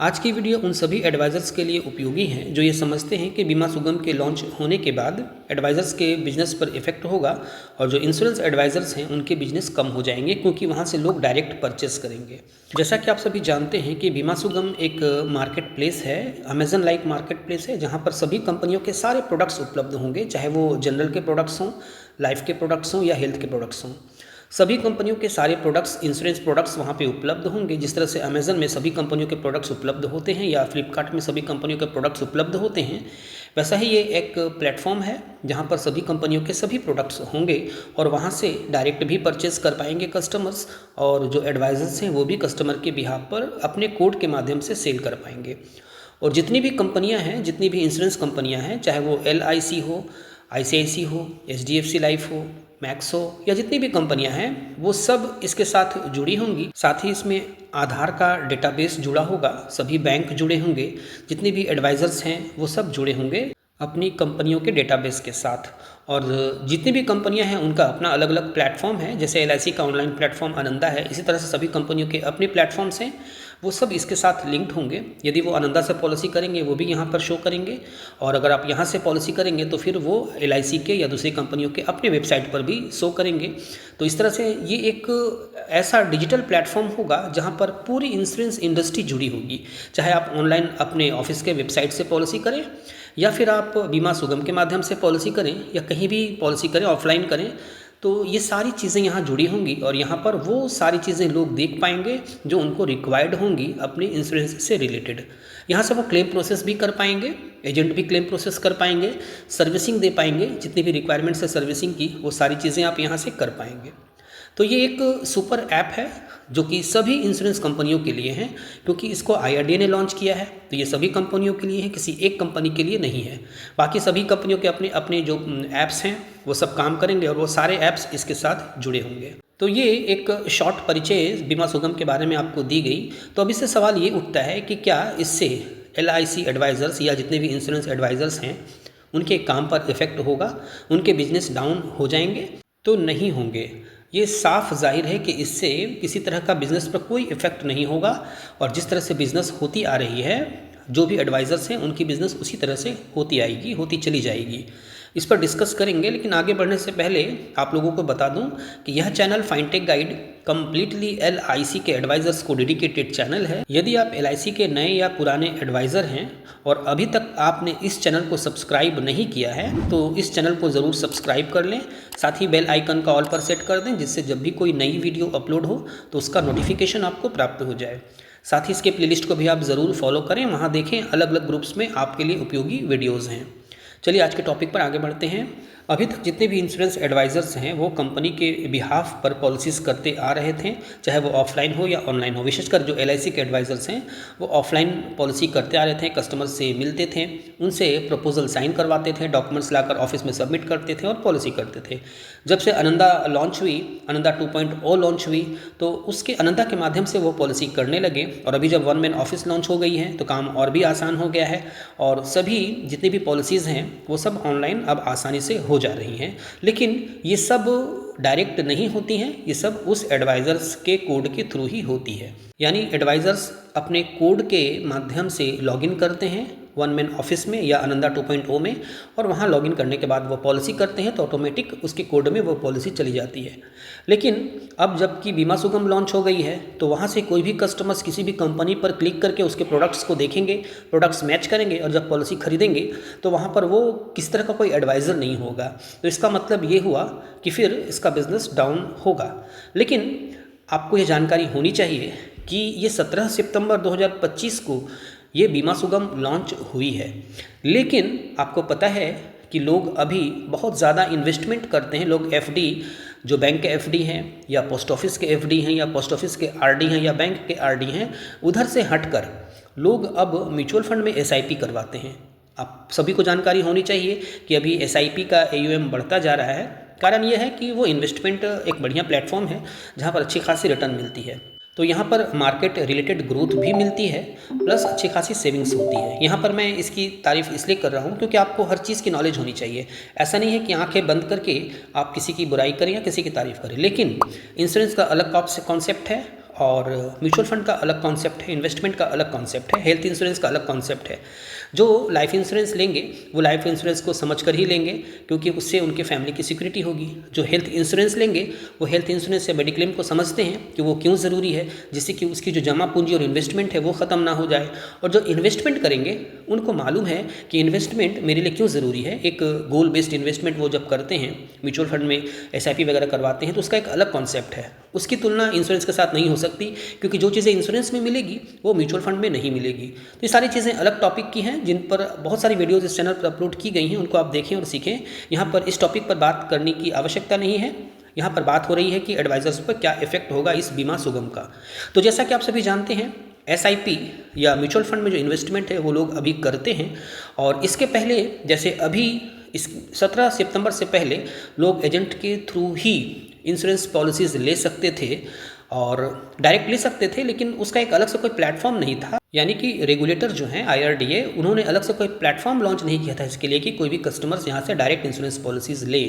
आज की वीडियो उन सभी एडवाइज़र्स के लिए उपयोगी हैं जो ये समझते हैं कि बीमा सुगम के लॉन्च होने के बाद एडवाइज़र्स के बिजनेस पर इफेक्ट होगा और जो इंश्योरेंस एडवाइज़र्स हैं उनके बिजनेस कम हो जाएंगे क्योंकि वहाँ से लोग डायरेक्ट परचेस करेंगे। जैसा कि आप सभी जानते हैं कि बीमा सुगम एक मार्केट प्लेस है, अमेजन लाइक मार्केट प्लेस है, जहाँ पर सभी कंपनियों के सारे प्रोडक्ट्स उपलब्ध होंगे, चाहे वो जनरल के प्रोडक्ट्स हों, लाइफ के प्रोडक्ट्स हों या हेल्थ के प्रोडक्ट्स हों। सभी कंपनियों के सारे प्रोडक्ट्स, इंश्योरेंस प्रोडक्ट्स वहाँ पे उपलब्ध होंगे। जिस तरह से अमेज़न में सभी कंपनियों के प्रोडक्ट्स उपलब्ध होते हैं या फ्लिपकार्ट में सभी कंपनियों के प्रोडक्ट्स उपलब्ध होते हैं, वैसा ही ये एक प्लेटफॉर्म है जहाँ पर सभी कंपनियों के सभी प्रोडक्ट्स होंगे और वहाँ से डायरेक्ट भी परचेज़ कर पाएंगे कस्टमर्स, और जो एडवाइज़र्स हैं वो भी कस्टमर के बिहाफ पर अपने कोड के माध्यम से सेल कर पाएंगे। और जितनी भी कंपनियाँ हैं, जितनी भी इंश्योरेंस कंपनियाँ हैं, चाहे वो LIC हो, ICICI हो, HDFC लाइफ हो, मैक्स हो या जितनी भी कंपनियां हैं, वो सब इसके साथ जुड़ी होंगी। साथ ही इसमें आधार का डेटाबेस जुड़ा होगा, सभी बैंक जुड़े होंगे, जितने भी एडवाइज़र्स हैं वो सब जुड़े होंगे अपनी कंपनियों के डेटाबेस के साथ। और जितनी भी कंपनियां हैं उनका अपना अलग अलग प्लेटफॉर्म है। जैसे LIC का ऑनलाइन प्लेटफॉर्म आनंदा है, इसी तरह से सभी कंपनियों के अपने प्लेटफॉर्म्स हैं, वो सब इसके साथ लिंक्ड होंगे। यदि वो आनंदा से पॉलिसी करेंगे वो भी यहाँ पर शो करेंगे, और अगर आप यहाँ से पॉलिसी करेंगे तो फिर वो LIC के या दूसरी कंपनियों के अपने वेबसाइट पर भी शो करेंगे। तो इस तरह से ये एक ऐसा डिजिटल प्लेटफॉर्म होगा जहाँ पर पूरी इंश्योरेंस इंडस्ट्री जुड़ी होगी। चाहे आप ऑनलाइन अपने ऑफिस के वेबसाइट से पॉलिसी करें या फिर आप बीमा सुगम के माध्यम से पॉलिसी करें या कहीं भी पॉलिसी करें, ऑफलाइन करें, तो ये सारी चीज़ें यहाँ जुड़ी होंगी और यहाँ पर वो सारी चीज़ें लोग देख पाएंगे जो उनको रिक्वायर्ड होंगी अपने इंश्योरेंस से रिलेटेड। यहाँ से वो क्लेम प्रोसेस भी कर पाएंगे, एजेंट भी क्लेम प्रोसेस कर पाएंगे, सर्विसिंग दे पाएंगे, जितनी भी रिक्वायरमेंट्स है सर्विसिंग की वो सारी चीज़ें आप यहाँ से कर पाएंगे। तो ये एक सुपर ऐप है जो कि सभी इंश्योरेंस कंपनियों के लिए है, क्योंकि इसको IRDA ने लॉन्च किया है, तो ये सभी कंपनियों के लिए है, किसी एक कंपनी के लिए नहीं है। बाकी सभी कंपनियों के अपने अपने जो ऐप्स हैं वो सब काम करेंगे और वो सारे ऐप्स इसके साथ जुड़े होंगे। तो ये एक शॉर्ट परिचय बीमा सुगम के बारे में आपको दी गई। तो अब इससे सवाल ये उठता है कि क्या इससे LIC एडवाइज़र्स या जितने भी इंश्योरेंस एडवाइज़र्स हैं उनके काम पर इफ़ेक्ट होगा, उनके बिजनेस डाउन हो जाएंगे? तो नहीं होंगे। ये साफ जाहिर है कि इससे किसी तरह का बिज़नेस पर कोई इफ़ेक्ट नहीं होगा, और जिस तरह से बिज़नेस होती आ रही है, जो भी एडवाइज़र्स हैं उनकी बिज़नेस उसी तरह से होती आएगी, होती चली जाएगी। इस पर डिस्कस करेंगे, लेकिन आगे बढ़ने से पहले आप लोगों को बता दूं कि यह चैनल फाइनटेक गाइड कम्प्लीटली LIC के एडवाइज़र्स को डेडिकेटेड चैनल है। यदि आप LIC के नए या पुराने एडवाइज़र हैं और अभी तक आपने इस चैनल को सब्सक्राइब नहीं किया है तो इस चैनल को ज़रूर सब्सक्राइब कर लें। साथ ही बेल आइकन का ऑल पर सेट कर दें, जिससे जब भी कोई नई वीडियो अपलोड हो तो उसका नोटिफिकेशन आपको प्राप्त हो जाए। साथ ही इसके प्लेलिस्ट को भी आप ज़रूर फॉलो करें, वहाँ देखें अलग अलग ग्रुप्स में आपके लिए उपयोगी वीडियोज़ हैं। चलिए आज के टॉपिक पर आगे बढ़ते हैं। अभी तक जितने भी इंश्योरेंस एडवाइज़र्स हैं वो कंपनी के बिहाफ पर पॉलिसीज़ करते आ रहे थे, चाहे वो ऑफलाइन हो या ऑनलाइन हो। विशेषकर जो LIC के एडवाइज़र्स हैं वो ऑफलाइन पॉलिसी करते आ रहे थे, कस्टमर से मिलते थे, उनसे प्रपोजल साइन करवाते थे, डॉक्यूमेंट्स लाकर ऑफिस में सबमिट करते थे और पॉलिसी करते थे। जब से आनंदा लॉन्च हुई, आनंदा 2.0 लॉन्च हुई, तो उसके आनंदा के माध्यम से वो पॉलिसी करने लगे, और अभी जब 1 मैन ऑफिस लॉन्च हो गई है तो काम और भी आसान हो गया है और सभी जितनी भी पॉलिसीज़ हैं वो सब ऑनलाइन अब आसानी से हो जा रही हैं। लेकिन ये सब डायरेक्ट नहीं होती हैं, ये सब उस एडवाइज़र्स के कोड के थ्रू ही होती है। यानी एडवाइज़र्स अपने कोड के माध्यम से लॉगिन करते हैं 1 मैन ऑफिस में या आनंदा 2.0 में, और वहाँ लॉगिन करने के बाद वो पॉलिसी करते हैं तो ऑटोमेटिक उसके कोड में वो पॉलिसी चली जाती है। लेकिन अब जबकि बीमा सुगम लॉन्च हो गई है तो वहाँ से कोई भी कस्टमर्स किसी भी कंपनी पर क्लिक करके उसके प्रोडक्ट्स को देखेंगे, प्रोडक्ट्स मैच करेंगे और जब पॉलिसी खरीदेंगे तो वहाँ पर वो किस तरह का कोई एडवाइज़र नहीं होगा। तो इसका मतलब ये हुआ कि फिर इसका बिज़नेस डाउन होगा। लेकिन आपको ये जानकारी होनी चाहिए कि ये 17 सितंबर 2025 को ये बीमा सुगम लॉन्च हुई है, लेकिन आपको पता है कि लोग अभी बहुत ज़्यादा इन्वेस्टमेंट करते हैं। लोग FD, जो बैंक के FD हैं या पोस्ट ऑफिस के FD हैं या पोस्ट ऑफिस के RD हैं या बैंक के RD हैं, उधर से हटकर लोग अब म्यूचुअल फंड में SIP करवाते हैं। आप सभी को जानकारी होनी चाहिए कि अभी SIP का AUM बढ़ता जा रहा है। कारण यह है कि वो इन्वेस्टमेंट एक बढ़िया प्लेटफॉर्म है जहाँ पर अच्छी खासी रिटर्न मिलती है। तो यहाँ पर मार्केट रिलेटेड ग्रोथ भी मिलती है, प्लस अच्छी खासी सेविंग्स होती है। यहाँ पर मैं इसकी तारीफ़ इसलिए कर रहा हूँ क्योंकि आपको हर चीज़ की नॉलेज होनी चाहिए। ऐसा नहीं है कि आंखें बंद करके आप किसी की बुराई करें या किसी की तारीफ़ करें। लेकिन इंश्योरेंस का अलग कॉन्सेप्ट है और म्यूचुअल फंड का अलग कॉन्सेप्ट है, इन्वेस्टमेंट का अलग कॉन्सेप्ट है, हेल्थ इंश्योरेंस का अलग कॉन्सेप्ट है। जो लाइफ इंश्योरेंस लेंगे वो लाइफ इंश्योरेंस को समझ कर ही लेंगे, क्योंकि उससे उनके फैमिली की सिक्योरिटी होगी। जो हेल्थ इंश्योरेंस लेंगे वो हेल्थ इंश्योरेंस या मेडिक्लेम को समझते हैं कि वो क्यों ज़रूरी है, जिससे कि उसकी जो जमा पूंजी और इन्वेस्टमेंट है वो ख़त्म ना हो जाए। और जो इन्वेस्टमेंट करेंगे उनको मालूम है कि इन्वेस्टमेंट मेरे लिए क्यों ज़रूरी है। एक गोल बेस्ड इन्वेस्टमेंट वो जब करते हैं, म्यूचुअल फंड में SIP वगैरह करवाते हैं, तो उसका एक अलग कॉन्सेप्ट है। उसकी तुलना इंश्योरेंस के साथ नहीं हो सकती, क्योंकि जो चीज़ें इंश्योरेंस में मिलेगी वो म्यूचुअल फंड में नहीं मिलेगी। तो ये सारी चीज़ें अलग टॉपिक की हैं, जिन पर बहुत सारी वीडियोज़ इस चैनल पर अपलोड की गई हैं, उनको आप देखें और सीखें। यहाँ पर इस टॉपिक पर बात करने की आवश्यकता नहीं है। यहाँ पर बात हो रही है कि एडवाइजर्स पर क्या इफेक्ट होगा इस बीमा सुगम का। तो जैसा कि आप सभी जानते हैं, SIP या म्यूचुअल फंड में जो इन्वेस्टमेंट है वो लोग अभी करते हैं, और इसके पहले जैसे अभी इस 17 सितंबर से पहले लोग एजेंट के थ्रू ही इंश्योरेंस पॉलिसीज़ ले सकते थे और डायरेक्ट ले सकते थे, लेकिन उसका एक अलग से कोई प्लेटफॉर्म नहीं था। यानी कि रेगुलेटर जो हैं IRDA, उन्होंने अलग से कोई प्लेटफॉर्म लॉन्च नहीं किया था इसके लिए कि कोई भी कस्टमर्स यहाँ से डायरेक्ट इंश्योरेंस पॉलिसीज़ ले।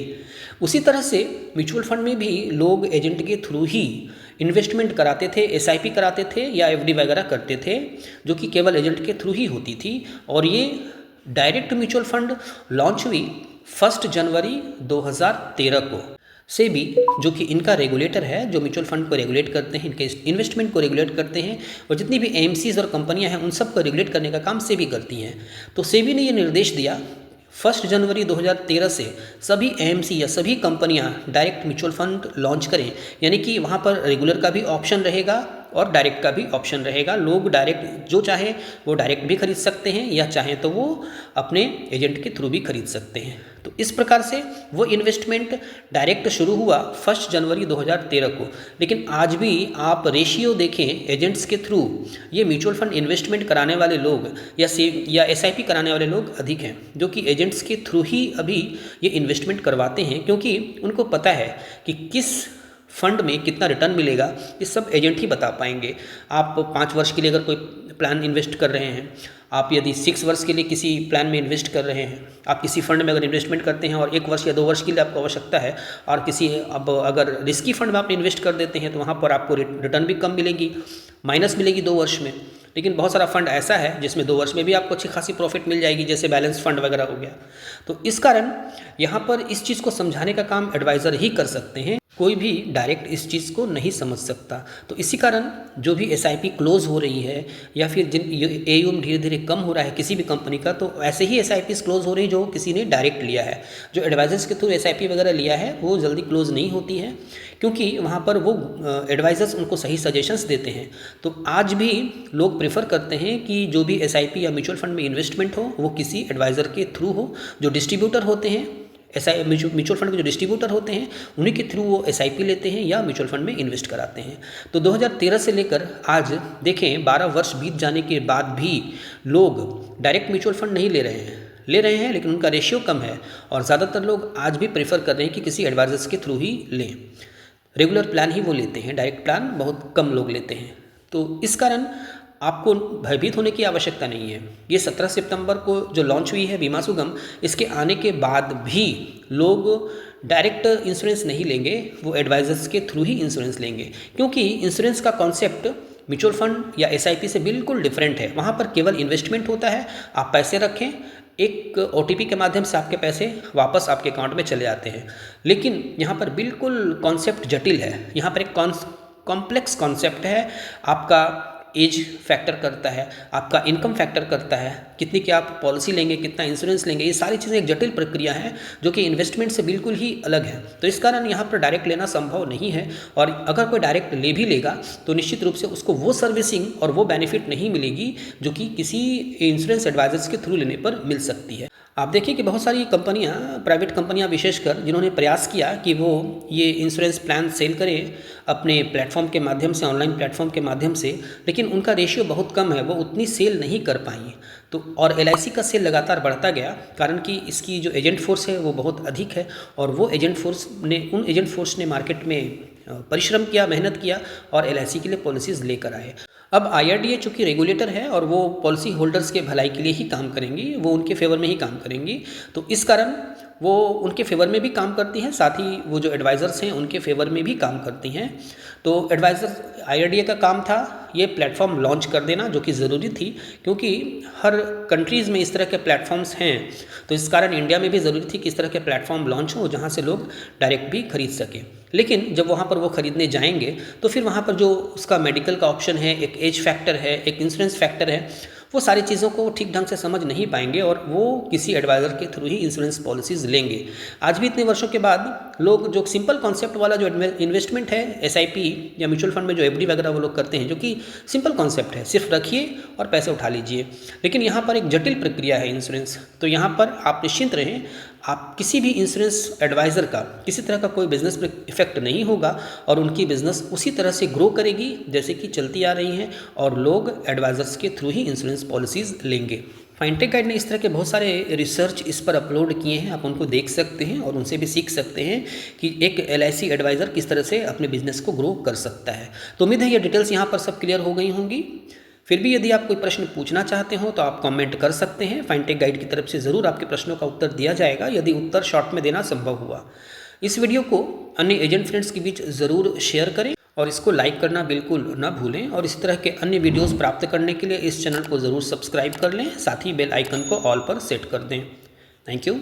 उसी तरह से म्यूचुअल फंड में भी लोग एजेंट के थ्रू ही इन्वेस्टमेंट कराते थे, SIP कराते थे या FD वगैरह करते थे, जो कि केवल एजेंट के थ्रू ही होती थी। और ये डायरेक्ट म्यूचुअल फंड लॉन्च हुई 1 जनवरी 2013 को। सेबी, जो कि इनका रेगुलेटर है, जो म्यूचुअल फंड को रेगुलेट करते हैं, इनके इन्वेस्टमेंट को रेगुलेट करते हैं, और जितनी भी AMCs और कंपनियां हैं उन सब को रेगुलेट करने का काम सेबी करती हैं। तो सेबी ने ये निर्देश दिया 1 जनवरी 2013 से सभी AMC या सभी कंपनियां डायरेक्ट म्यूचुअल फंड लॉन्च करें। यानी कि वहाँ पर रेगुलर का भी ऑप्शन रहेगा और डायरेक्ट का भी ऑप्शन रहेगा। लोग डायरेक्ट जो चाहे वो डायरेक्ट भी खरीद सकते हैं, या चाहें तो वो अपने एजेंट के थ्रू भी खरीद सकते हैं। तो इस प्रकार से वो इन्वेस्टमेंट डायरेक्ट शुरू हुआ 1 जनवरी 2013 को। लेकिन आज भी आप रेशियो देखें एजेंट्स के थ्रू, ये म्यूचुअल फंड इन्वेस्टमेंट कराने वाले लोग या SIP कराने वाले लोग अधिक हैं, जो कि एजेंट्स के थ्रू ही अभी ये इन्वेस्टमेंट करवाते हैं, क्योंकि उनको पता है कि किस फंड में कितना रिटर्न मिलेगा, ये सब एजेंट ही बता पाएंगे। आप 5 वर्ष के लिए अगर कोई प्लान इन्वेस्ट कर रहे हैं, आप यदि 6 वर्ष के लिए किसी प्लान में इन्वेस्ट कर रहे हैं, आप किसी फंड में अगर इन्वेस्टमेंट करते हैं और 1 वर्ष या 2 वर्ष के लिए आपको आवश्यकता है, और अब अगर रिस्की फंड में आप इन्वेस्ट कर देते हैं तो वहाँ पर आपको रिटर्न भी कम मिलेगी, माइनस मिलेगी 2 वर्ष में। लेकिन बहुत सारा फंड ऐसा है जिसमें 2 वर्ष में भी आपको अच्छी खासी प्रॉफिट मिल जाएगी, जैसे बैलेंस फंड वगैरह हो गया। तो इस कारण यहाँ पर इस चीज़ को समझाने का काम एडवाइज़र ही कर सकते हैं, कोई भी डायरेक्ट इस चीज़ को नहीं समझ सकता। तो इसी कारण जो भी SIP क्लोज हो रही है, या फिर जिन AUM धीरे धीरे कम हो रहा है किसी भी कंपनी का, तो ऐसे ही SIPs क्लोज हो रही है जो किसी ने डायरेक्ट लिया है। जो एडवाइजर्स के थ्रू SIP वगैरह लिया है वो जल्दी क्लोज नहीं होती है, क्योंकि वहाँ पर वो एडवाइजर्स उनको सही सजेशंस देते हैं। तो आज भी लोग प्रेफर करते हैं कि जो भी SIP या म्यूचुअल फंड में इन्वेस्टमेंट हो वो किसी एडवाइज़र के थ्रू हो। जो डिस्ट्रीब्यूटर होते हैं, म्यूचुअल फंड के जो डिस्ट्रीब्यूटर होते हैं, उन्हीं के थ्रू वो SIP लेते हैं या म्यूचुअल फंड में इन्वेस्ट कराते हैं। तो 2013 से लेकर आज देखें 12 वर्ष बीत जाने के बाद भी लोग डायरेक्ट म्यूचुअल फंड नहीं ले रहे हैं, लेकिन उनका रेशियो कम है, और ज़्यादातर लोग आज भी प्रेफर कर रहे हैं कि किसी एडवाइजर्स के थ्रू ही लें। रेगुलर प्लान ही वो लेते हैं, डायरेक्ट प्लान बहुत कम लोग लेते हैं। तो इस कारण आपको भयभीत होने की आवश्यकता नहीं है। ये 17 सितंबर को जो लॉन्च हुई है बीमा सुगम, इसके आने के बाद भी लोग डायरेक्ट इंश्योरेंस नहीं लेंगे, वो एडवाइजर्स के थ्रू ही इंश्योरेंस लेंगे, क्योंकि इंश्योरेंस का कॉन्सेप्ट म्यूचुअल फंड या SIP से बिल्कुल डिफरेंट है। वहाँ पर केवल इन्वेस्टमेंट होता है, आप पैसे रखें, एक OTP के माध्यम से आपके पैसे वापस आपके अकाउंट में चले जाते हैं। लेकिन यहाँ पर बिल्कुल कॉन्सेप्ट जटिल है, यहाँ पर एक कॉम्प्लेक्स कॉन्सेप्ट है। आपका एज फैक्टर करता है, आपका इनकम फैक्टर करता है, कितनी क्या आप पॉलिसी लेंगे, कितना इंश्योरेंस लेंगे, ये सारी चीज़ें एक जटिल प्रक्रिया है जो कि इन्वेस्टमेंट से बिल्कुल ही अलग है। तो इस कारण यहाँ पर डायरेक्ट लेना संभव नहीं है, और अगर कोई डायरेक्ट ले भी लेगा तो निश्चित रूप से उसको वो सर्विसिंग और वो बेनिफिट नहीं मिलेगी जो कि किसी इंश्योरेंस एडवाइजर्स के थ्रू लेने पर मिल सकती है। आप देखिए कि बहुत सारी कंपनियां, प्राइवेट कंपनियां विशेषकर, जिन्होंने प्रयास किया कि वो ये इंश्योरेंस प्लान सेल करें अपने प्लेटफॉर्म के माध्यम से, ऑनलाइन प्लेटफॉर्म के माध्यम से, लेकिन उनका रेशियो बहुत कम है, वो उतनी सेल नहीं कर पाई। तो और LIC का सेल लगातार बढ़ता गया, कारण कि इसकी जो एजेंट फोर्स है वो बहुत अधिक है, और वो उन एजेंट फोर्स ने मार्केट में परिश्रम किया, मेहनत किया और LIC के लिए पॉलिसीज़ लेकर आए। अब IRDA चूँकि रेगुलेटर है और वो पॉलिसी होल्डर्स के भलाई के लिए ही काम करेंगी, वो उनके फेवर में ही काम करेंगी। तो इस कारण वो उनके फेवर में भी काम करती हैं, साथ ही वो जो एडवाइज़र्स हैं उनके फेवर में भी काम करती हैं। तो एडवाइज़र IRDA का काम था ये प्लेटफॉर्म लॉन्च कर देना, जो कि ज़रूरी थी क्योंकि हर कंट्रीज़ में इस तरह के प्लेटफॉर्म्स हैं। तो इस कारण इंडिया में भी ज़रूरी थी कि इस तरह के प्लेटफॉर्म लॉन्च हो जहाँ से लोग डायरेक्ट भी खरीद सकें। लेकिन जब वहाँ पर वो ख़रीदने जाएंगे तो फिर वहाँ पर जो उसका मेडिकल का ऑप्शन है, एक एज फैक्टर है, एक इंश्योरेंस फैक्टर है, वो सारी चीज़ों को ठीक ढंग से समझ नहीं पाएंगे और वो किसी एडवाइज़र के थ्रू ही इंश्योरेंस पॉलिसीज़ लेंगे। आज भी इतने वर्षों के बाद लोग जो सिंपल कॉन्सेप्ट वाला जो इन्वेस्टमेंट है SIP या म्यूचुअल फंड में जो FD वगैरह वो लोग करते हैं, जो कि सिंपल कॉन्सेप्ट है, सिर्फ रखिए और पैसे उठा लीजिए। लेकिन यहाँ पर एक जटिल प्रक्रिया है इंश्योरेंस। तो यहाँ पर आप निश्चिंत रहें, आप किसी भी इंश्योरेंस एडवाइज़र का किसी तरह का कोई बिजनेस पर इफेक्ट नहीं होगा और उनकी बिज़नेस उसी तरह से ग्रो करेगी जैसे कि चलती आ रही हैं और लोग एडवाइज़र्स के थ्रू ही इंश्योरेंस पॉलिसीज़ लेंगे। फाइनटेक गाइड ने इस तरह के बहुत सारे रिसर्च इस पर अपलोड किए हैं, आप उनको देख सकते हैं और उनसे भी सीख सकते हैं कि एक LIC एडवाइज़र किस तरह से अपने बिजनेस को ग्रो कर सकता है। तो उम्मीद है ये डिटेल्स यहाँ पर सब क्लियर हो गई होंगी। फिर भी यदि आप कोई प्रश्न पूछना चाहते हो तो आप कमेंट कर सकते हैं। फाइनटेक गाइड की तरफ से ज़रूर आपके प्रश्नों का उत्तर दिया जाएगा यदि उत्तर शॉर्ट में देना संभव हुआ। इस वीडियो को अन्य एजेंट फ्रेंड्स के बीच ज़रूर शेयर करें और इसको लाइक करना बिल्कुल न भूलें और इस तरह के अन्य वीडियोस प्राप्त करने के लिए इस चैनल को ज़रूर सब्सक्राइब कर लें, साथ ही बेल आइकन को ऑल पर सेट कर दें। Thank you.